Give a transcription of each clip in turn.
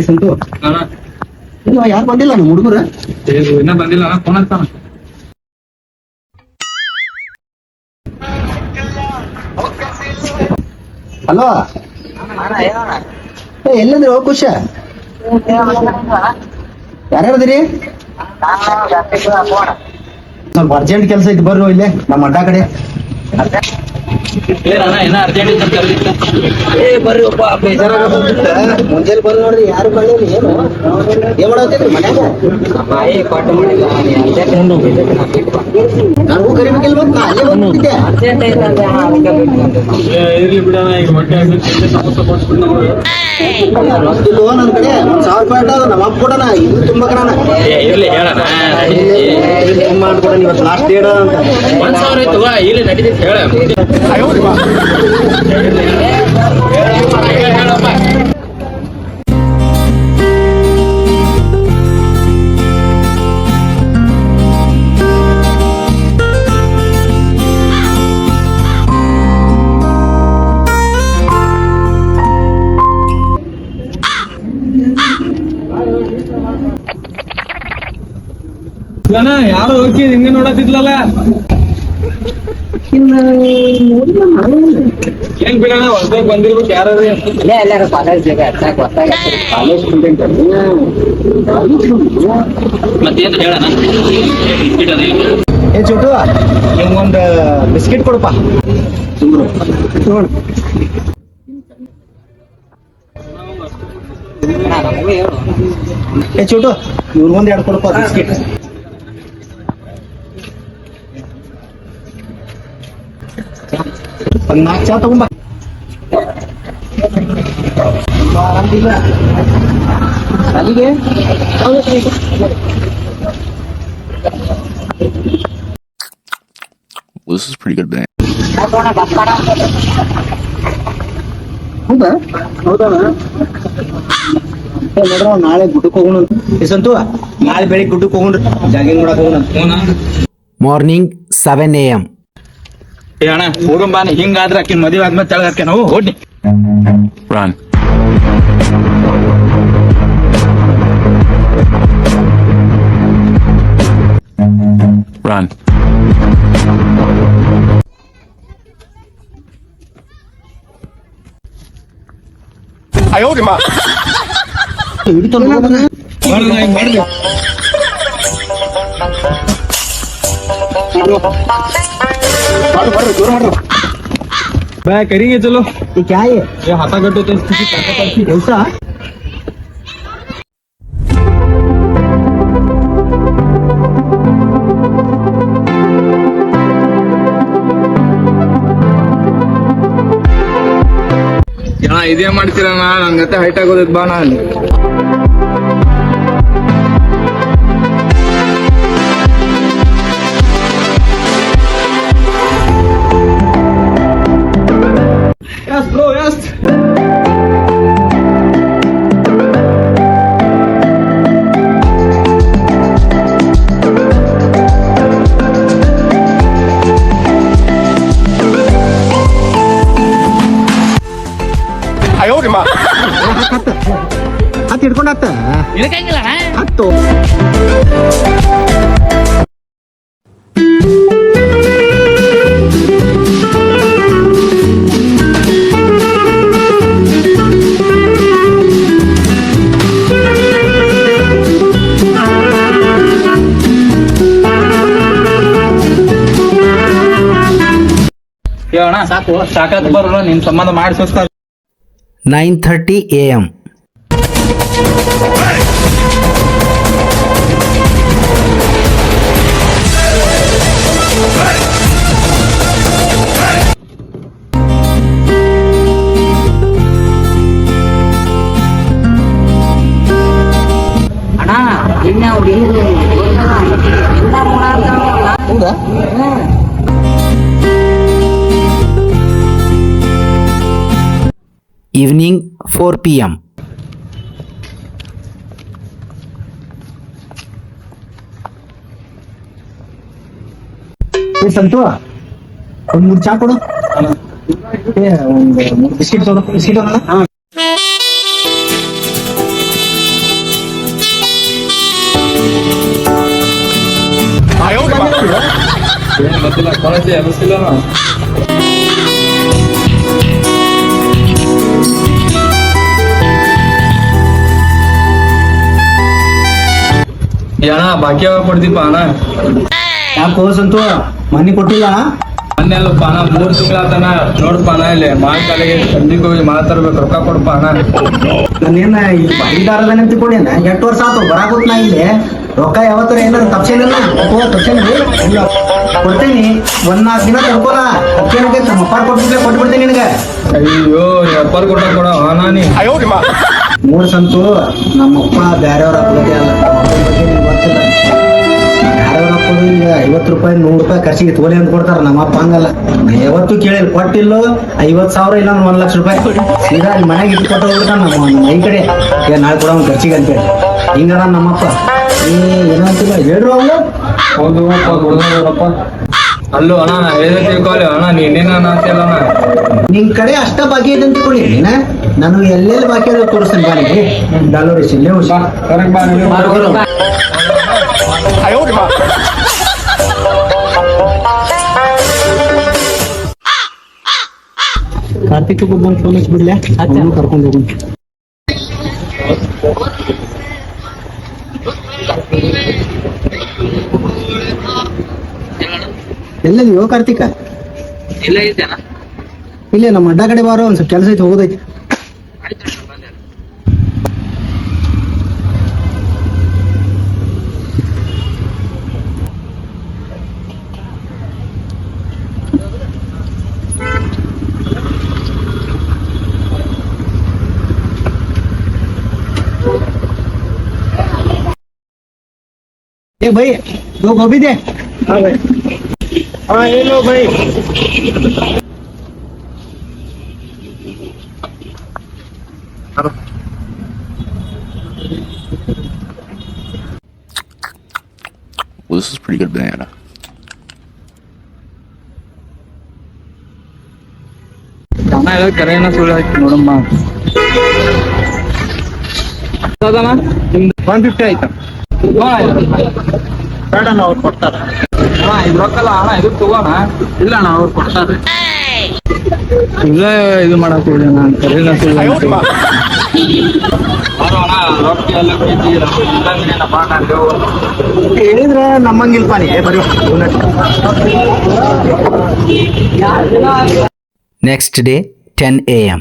ಸಂತು ಯಾರು ಬಂದಿಲ್ಲ ನಮ್ಮ ಹುಡುಗರ ಇನ್ನ ಬಂದಿಲ್ಲ ಫೋನ್ ಹಚ್ತಾನ. ಹಲೋ ಎಲ್ಲಂದ್ರಿ ಹೋಗ್ ಖುಷ ಯಾರ್ಯಾರದಿರಿ? ಸ್ವಲ್ಪ ಅರ್ಜೆಂಟ್ ಕೆಲಸ ಐತಿ ಬರ್ರಿ ಇಲ್ಲೇ ನಮ್ಮ ಅಡ್ಡ ಕಡೆ. ಬರ್ರಿ ಒಬ್ಬ ಬೇಜಾರಾಗ ಮುಂಜಾನೆ ಬಂದ್ ನೋಡ್ರಿ ಯಾರು ಬಳ್ಳಿ ಏನು ಏನ್ ಮಾಡತ್ತೀರಿ ಮನ್ಯಾಗ? ನನಗೂ ಕರಿಬೇಕಿಲ್ಲ ಮತ್ ನಾ ಅಲ್ಲೇ ಬಂದ್ಬಿಟ್ಟಿದ್ದೆ. ಇರ್ಲಿ ಬಿಡಣ, ಈಗ ಹೊಟ್ಟೆ ರೊಕ್ಕಿಲ್ವೋ ನನ್ ಕಡೆ ₹1,000 ಅದ ನಮ್ಮ ಅಪ್ಪ ಕೊಡಣ ಇದು ತುಂಬ ಕಣ ಇರ್ಲಿ ಹೇಳಣ ಮಾಡ್ಕೊಡಣ ಇವತ್ತು ಲಾಸ್ಟ್ ಡೇಟ್ ಅಂತ. 1,000 ಆಯ್ತು ಇಲ್ಲಿ ನಡೀತೈತಿ ಹೇಳ. ಯಾರು ಹೋಗಿ ಹಿಂಗೆ ನೋಡತ್ತಿದ್ಲಲ್ಲ ಏನ್ ಬಿಡಣ ಹೊಸದಾಗಿ ಬಂದಿರ್ಬೇಕು ಯಾರು ಎಲ್ಲಾರು ಕಾಲೇಜ್ ಕಾಲೇಜ್ ಸ್ಟೂಡೆಂಟ್ ಮತ್ತೇನ್ ಹೇಳಣ. ಏ ಚೋಟು ನಿಮ್ಗೊಂದು ಬಿಸ್ಕಿಟ್ ಕೊಡಪ್ಪ. ಏ ಚೋಟು ಇವ್ರಿಗೊಂದು 2 ಕೊಡಪ್ಪ ಬಿಸ್ಕಿಟ್. ಒಂದು 4 ಚಾ ತಗೊಂಬ. ಅಲ್ಲಿಗೆ This is pretty good, man. ಹೌದಾ ನೋಡ್ರ ನಾಳೆ ಗುಡ್ಡಕ್ಕೆ ಹೋಗೋಣ. ಸಂತು ನಾಳೆ ಬೆಳಿಗ್ಗೆ ಗುಡ್ಡಕ್ಕೆ ಹೋಗೋಣ, ಜಾಗಿಂಗ್ ಮಾಡಕ್ ಹೋಗೋಣ. Morning 7 a.m. ಅಣ್ಣ ಹೋಗಂ ಬಾನಿ, ಹಿಂಗಾದ್ರೆ ಆಕಿನ ಮದುವೆ ಆದ್ಮೇಲೆ ತೆಳಗ ಹಾಕಿ ನಾವು ಹೊಡ್ನಿ. Run. Run. करेंगे चलो. ये क्या है? ये हाथा गड्ढो तो किसी ताकत की ऐसा ಇದೇ ಮಾಡ್ತೀರಣ್ಣ, ನನ್ ಜೊತೆ ಹೈಟ್ ಆಗೋದಕ್ಕೆ ಬಾ. ನಾನು ಹತ್ತು ಹಿಡ್ಕೊಂಡು ಹತ್ತು ಅಣ್ಣ ಸಾಕು ಸಾಕಾತ್ ಬರೋಣ, ನಿಮ್ ಸಂಬಂಧ ಮಾಡಿ ಸುಸ್ತ. 9:30 a.m. ಅಣ್ಣ ಇನ್ನ ಹೌದಾ? Evening 4 p.m. ಸಂತು ಒಂದ್ 3 ಚಾ ಕೊಡು. ಒಂದು 3 ಬಿಸ್ಕಿಟ್ ಕೊಡು. ಬಿಸ್ಕಿಟ್ ಏನ್ ಗೊತ್ತಿಲ್ಲ ಕಾಲೇಜ್ ಎಬ್ಬಿಸಿಲ್ಲ ಅಣ್ಣ ಬಾಕಿ ಯಾವಾಗ ಕೊಡ್ತೀಪ ಅಣ್ಣ ಯಾಕೋ ಸಂತು ಮನಿ ಕೊಟ್ಟಿಲ್ಲ ಮೊನ್ನೆಲ್ಲಪ್ಪ ಅಣ್ಣ 3 ತಿಂಗಳಾತನ ನೋಡ್ಪ ಅಣ್ಣ ಇಲ್ಲಿ ಮಾತಾಡಿಗೆ ಸಂಜಿಗೆ ಹೋಗಿ ಮಾತಾಡ್ಬೇಕು ರೊಕ್ಕ ಕೊಡಪ್ಪ ಅಣ್ಣ ನಾನೇನ ಬೈದಾರದ ನಿಂತ್ಕೊಂಡೇನ 8 ವರ್ಷ ಆತು ಬರಾಕುತ್ ನಾ ಇಲ್ಲಿ ರೊಕ್ಕ ಯಾವತ್ತರ ಏನಾರ ತಪ್ಸೇನಿಲ್ಲ ತಪ್ಸೇನಿ ಇಲ್ಲ ಕೊಡ್ತೇನಿ 1-4 ದಿನ ತಡ್ಕೋಲ್ಲ ತಪ್ಪೇನಕ್ಕೆ ನಮ್ಮ ಅಪ್ಪಾರ್ ಕೊಟ್ಟಿದ್ಲೆ ಕೊಟ್ಬಿಡ್ತೇನೆ ನಿನಗೆ ಅಯ್ಯೋ ಎಪ್ಪರ್ ಕೊಟ್ಟ ಕೊಡ ಅಣ್ಣ ನೀ ಮೂರ್ ಸಂತು ನಮ್ಮಪ್ಪ ಬ್ಯಾರೆಯವ್ರ ಅಪ್ಪಗೆ ಅಲ್ಲ ಅಪ್ಪನ ಬಗ್ಗೆ ನಿಂಗೆ ಗೊತ್ತಿಲ್ಲ ಬ್ಯಾರೆಯವ್ರ ಅಪ್ಪದು ಈಗ 50 ರೂಪಾಯಿ 100 ರೂಪಾಯಿ ಖರ್ಚಿಗೆ ತೋಲೆ ಅಂತ ಕೊಡ್ತಾರ ನಮ್ಮಪ್ಪ ಹಂಗಲ್ಲ ಯಾವತ್ತು ಕೇಳಿ ಕೊಟ್ಟಿಲ್ಲೋ 50,000 ಇಲ್ಲ 1 ಲಕ್ಷ ರೂಪಾಯಿ ಸೀದಾ ಅಲ್ಲಿ ಮನೆಗೆ ಇಟ್ಟು ಕೊಟ್ಟು ಹೋಗ್ಬಿಡ್ತಾನ ನಮ್ಮ ಮೈ ಕಡೆ ನಾಳೆ ಕೊಡ ಅವ್ನು ಖರ್ಚಿಗೆ ಅಂತೇಳಿ ಹಿಂಗದ ನಮ್ಮಪ್ಪ ಏನಂತಿಲ್ಲ ಹೇಳ್ರು ಅವ್ನು ಹೌದು ಕೊಡಪ್ಪ ಅಲ್ಲೋ ಅಣ್ಣ ನಾ ಹೇಳಿದ್ರೆ ತಿಳ್ಕೊಳ್ಳಿ ಅಣ್ಣ ನೀನೇನ ಅಂತಿಲ್ಲ ಅಣ್ಣ ನಿನ್ ಕಡೆ ಅಷ್ಟ ಬಾಕಿ ಐತೆ ಅಂತ ತಿಳ್ಕೊಳ್ಳಿ ನೀನ ನಾನು ಎಲ್ಲೆಲ್ಲಿ ಬಾಕಿ ಅದ ತೋರಿಸ್ತೇನೆ ಬಾ ನಿಮಗೆ ಡಾಲರ್ ಇಲ್ಲೇ ಹುಷ ಹೊರಗೆ ಬಾ ನೀನು. ಕಾರ್ತಿಕ್ ಬಂದು ಫೋನ್ ಬಿಡ್ಲೆ ಕರ್ಕೊಂಡು ಹೋಗಿ ಎಲ್ಲಿದೀವೋ ಕಾರ್ತಿಕ ಇಲ್ಲೇ ನಮ್ಮ ಅಡ್ಡ ಕಡೆ ಬಾರೋ ಒಂದ್ ಸ್ವಲ್ಪ ಕೆಲಸ ಐತಿ ಹೋಗೋದೈತಿ ए भाई 2 गोभी दे हाँ भाई हाँ ये लो भाई Well, this is a pretty good banana. ಅಣ್ಣ ಹೇಳೋದು ಕರೆನ ಸುಳ್ಳು ಹಾಕಿ ನೋಡಮ್ಮ ಅದಣ್ಣ ನಿಮ್ದು 150 ಆಯ್ತಾ ಬೇಡ ಅವ್ರು ಕೊಡ್ತಾರೆ ಅಣ್ಣ ಇದು ರೊಕ್ಕಲ್ಲ ಅಣ್ಣ ಇದು ತಗೋಣ ಇಲ್ಲ ಅಣ್ಣ ಅವ್ರು ಕೊಡ್ತಾರೆ ಇಲ್ಲ ಇದು ಮಾಡಕ್ ಹೋಗಿ ನಾನು ಕರೆನ ಸುಳ್ಳು ಹಾಕಿ ಅಣ್ಣ ರೊಕ್ಕ ಎಲ್ಲ ಕೇಳಿ ಹೇಳಿದ್ರೆ ನಮ್ಮಂಗಿಲ್ಪ ನೀ ಬರೀ Next day, 10 a.m.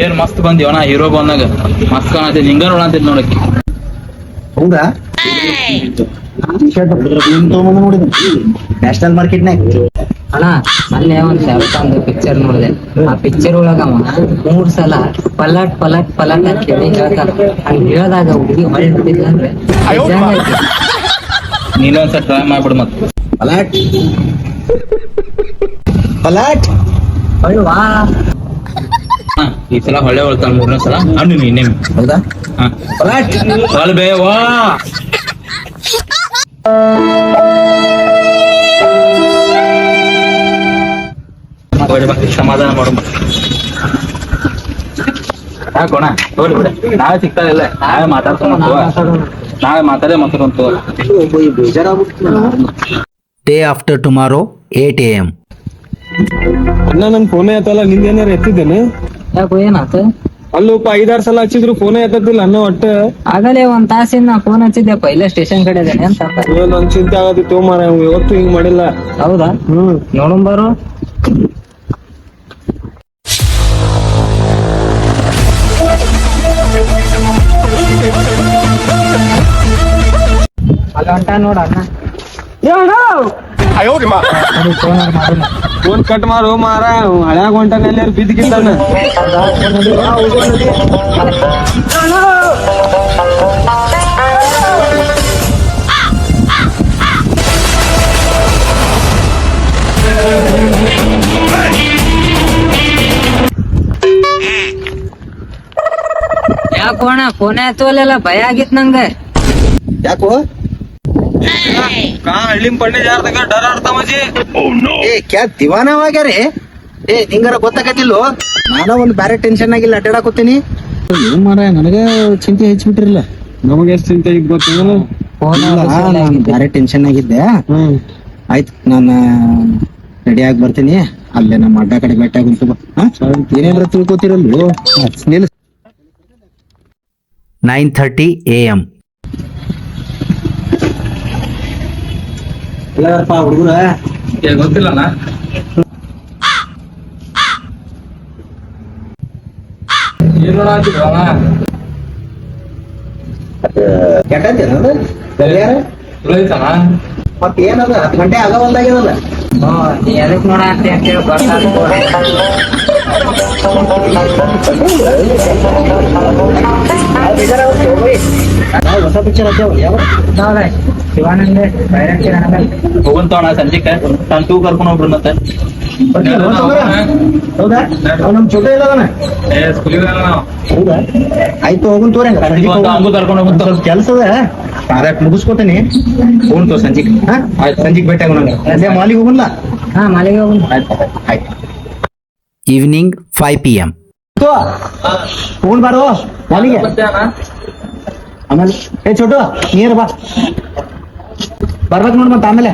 ಏನ್ ಮಸ್ತ್ ಬಂದಿವಣ್ಣ ಹೀರೋ ಬಂದಾಗ ಮಸ್ತ್ ಕಾಣತೈತಿ ಹಿಂಗ ನೋಡಂತೈತಿ ನೋಡಕ್ಕೆ ಹೌದಾ ನೋಡಿದ ನ್ಯಾಷನಲ್ ಮಾರ್ಕೆಟ್ನಾಗ ಅಣ್ಣ ಮೊನ್ನೆ ಒಂದ್ ಶಾರುಖ್ ಖಾನ್ ಪಿಕ್ಚರ್ ನೋಡಿದೆ ಆ ಪಿಕ್ಚರ್ ಒಳಗ ಅವ 3 ಸಲ ಪಲಟ್ ಪಲಟ್ ಪಲಟ್ ಅಂತ ಹೇಳಿ ಹೇಳ್ತಾನ ಹಂಗ ಹೇಳ್ದಾಗ ಹುಡುಗಿ ಹೊಳಿ ಬಿಟ್ಟಿಲ್ಲ ಅಂದ್ರೆ ನೀನೊಂದ್ಸಲ ಟ್ರೈ ಮಾಡ್ಬಿಡು ಮತ್ತೆ ಪಲಾಟ್ ಪಲಾಟ್ ಹೊಳ್ವಾ ಈ ಸಲ ಹೊಳೆ ಹೊಳ್ತಾನ 3ನೇ ಸಲ ಹಣ್ಣು ಇನ್ನೇ ಹೌದಾ ಪಲಾಟ್ ಹೊಲ್ ಬೇ ವಾ ಸಮಾಧಾನ ಮಾಡು ಯಾಕೋಣ ಹೋಗ್ಲಿ ಬಿಡ ನಾಳೆ ಸಿಗ್ತಾ ಇಲ್ಲ ನಾಳೆ ನಾಳೆ ಮಾತಾಡೇ ಮಾತಾಡೋಂತ Day after tomorrow, 8 a.m. ಅಣ್ಣ ನನ್ ಫೋನೇ ಎತ್ತಲ್ಲ ನಿಂದ ಏನಾರ ಎತ್ತಿದ್ದೇನೆ ಯಾಕೋ ಏನಾತ ಅಲ್ಲೋಪ 5-6 ಸಲ ಹಚ್ಚಿದ್ರು ಫೋನೇ ಎತ್ತದಿಲ್ಲ ಅನ್ನ ಒಟ್ಟ ಆಗಲೇ ಒಂದ್ ತಾಸಿನ ಫೋನ್ ಹಚ್ಚಿದ್ದೆಪ್ಪ ಇಲ್ಲೇ ಸ್ಟೇಷನ್ ಕಡೆ ಇದ್ದೇನೆ ಅಂತ ನನ್ ಚಿಂತೆ ಆಗತ್ತಿತ್ತು ಮಾರ ಯಾವತ್ತು ಹಿಂಗ್ ಮಾಡಿಲ್ಲ ಹೌದಾ ನೋಡಂ ಬಾರು ಅಲ್ಲ ಹೊಂಟ ನೋಡ ಅಣ್ಣ ಫೋನ್ ಕಟ್ ಮಾರು ಮಾರ ಹಳ್ಯಾಗ ಹೊಂಟಾನ ಎಲ್ಲಾರು ಬಿದ್ದಿದ್ದಾನ ಯಾಕೋಣ ಫೋನ್ ಎತ್ತೋಲ್ಲ ಭಯ ಆಗಿತ್ ನಂಗ. ಯಾಕೋ का हल्ली पडणे जार तक डर आडता म्हणजे ಏ ಕ್ಯಾ ದಿವಾನವಾಗ್ಯಾರೆ. ಏ ನಿಂಗಾರ ಗೊತ್ತಾಗತ್ತಿಲ್ಲೋ, ನಾನು ಒಂದು ಬ್ಯಾರೆ ಟೆನ್ಷನ್ ಆಗಿಲ್ಲ ಅಡ್ಡಾಡಕೋತೀನಿ. ಏನ್ ಮಾರ ನನಗ ಚಿಂತೆ ಹೆಚ್ಚಿಬಿಟ್ರಿಲ್ಲ. ನಮಗೆ ಎಷ್ಟು ಚಿಂತೆ ಈಗ ಗೊತ್ತಿಲ್ಲ. ಫೋನ್ ನಾನು ಬ್ಯಾರೆ ಟೆನ್ಷನ್ ಆಗಿದ್ದೆ. ಆಯ್ತು ನಾನು ರೆಡಿ ಆಗಿ ಬರ್ತೀನಿ. ಅಲ್ಲೇ ನಮ್ಮ ಅಡ್ಡ ಕಡೆ ಭೇಟಿ ಆಗುಂತ ಏನೇನ್ರ ತಿಳ್ಕೊತಿರಲ್ಲು ನಿಲ್. 9:30 a.m. ಎಲ್ಲಾರಪ್ಪ ಹುಡುಗರ ಗೊತ್ತಿಲ್ಲಣ್ಣ. ಏನ್ ನೋಡಾತಿದ್ರಣ್ಣ? ಕೆಟ್ಟೈತೇನದು ಗಡಿಯಾರ? ಚಲೋ ಐತಣ್ಣ? ಮತ್ ಏನದ 10 ಗಂಟೆ ಆಗವಲ್ದಾಗ್ಯದಲ್ಲ. ನೀ ಎದಕ್ ನೋಡ ಅಂತ ಹೇಳಿ ಗೊತ್ತಾಗ್ತದೆ. ನಾವು ಹೊಸ ಪಿಕ್ಚರ್ ಹಾಕ್ಯಾವ ಯಾವ ಶಿವಾನಂದ ಹೋಗಂತವಣ್ಣ ಸಂಜೆಕ ನಾನು ತೂ ಕರ್ಕೊಂಡು ಹೋಗ್ಬಿಡು ಮತ್ತೆ. ಹೌದಾ ಅವ್ ನಮ್ ಚೋಟ ಇಲ್ಲವನ. ಸ್ಕೂಲಿಗೆ ನಾವು ಹೌದಾ ಆಯ್ತು ಹೋಗುನ್ ತೋರಿ ಹಂಗೂ ಕರ್ಕೊಂಡು ಹೋಗುಂತ. ಸ್ವಲ್ಪ ಕೆಲ್ಸದ ಅದಕ್ಕೆ ಮುಗಿಸ್ಕೊತೀನಿ. ಫೋನ್ ತೋ ಸಂಜಿಕ್. ಆಯ್ತು ಸಂಜಿಕ್ ಭೇಟಿ ಆಗೋಣ. ಅದೇ ಮಾಲಿಗೆ ಹೋಗುನ್ಲ. ಹಾ ಮನೆಗೆ ಹೋಗುನ್. ಆಯ್ತು Evening 5 p.m. ಫೋನ್ ಬಾರೋ ಮಾಲಿಗೆ. ಆಮೇಲೆ ಏ ಚೋಟು ನೀರು ಬಾ ಬರ್ಬೇಕು ನೋಡ್ ಮತ್ತೆ ಆಮೇಲೆ.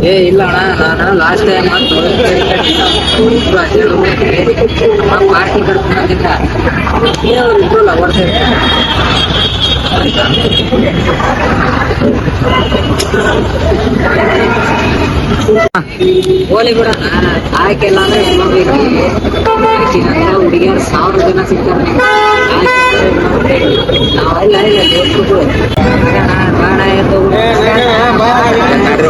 ಏ ಇಲ್ಲ ಅಣ್ಣ, ನಾನು ಲಾಸ್ಟ್ ಟೈಮ್ ಪಾರ್ಟಿ ಕರ್ಕೊಂಡಿದ್ದ ಇಬ್ರು ಲವರ್ಸ್ ಹೋಲಿ ಬಿಡ. ಆಯ್ಕೆಲ್ಲ ಅಂದ್ರೆ ಹುಡುಗಿಯರು 1000 ಜನ ಸಿಗ್ತಾರೆ. ನಾವೆಲ್ಲ ಇಲ್ಲ ದೋಸ್ತರು ಬೇಡ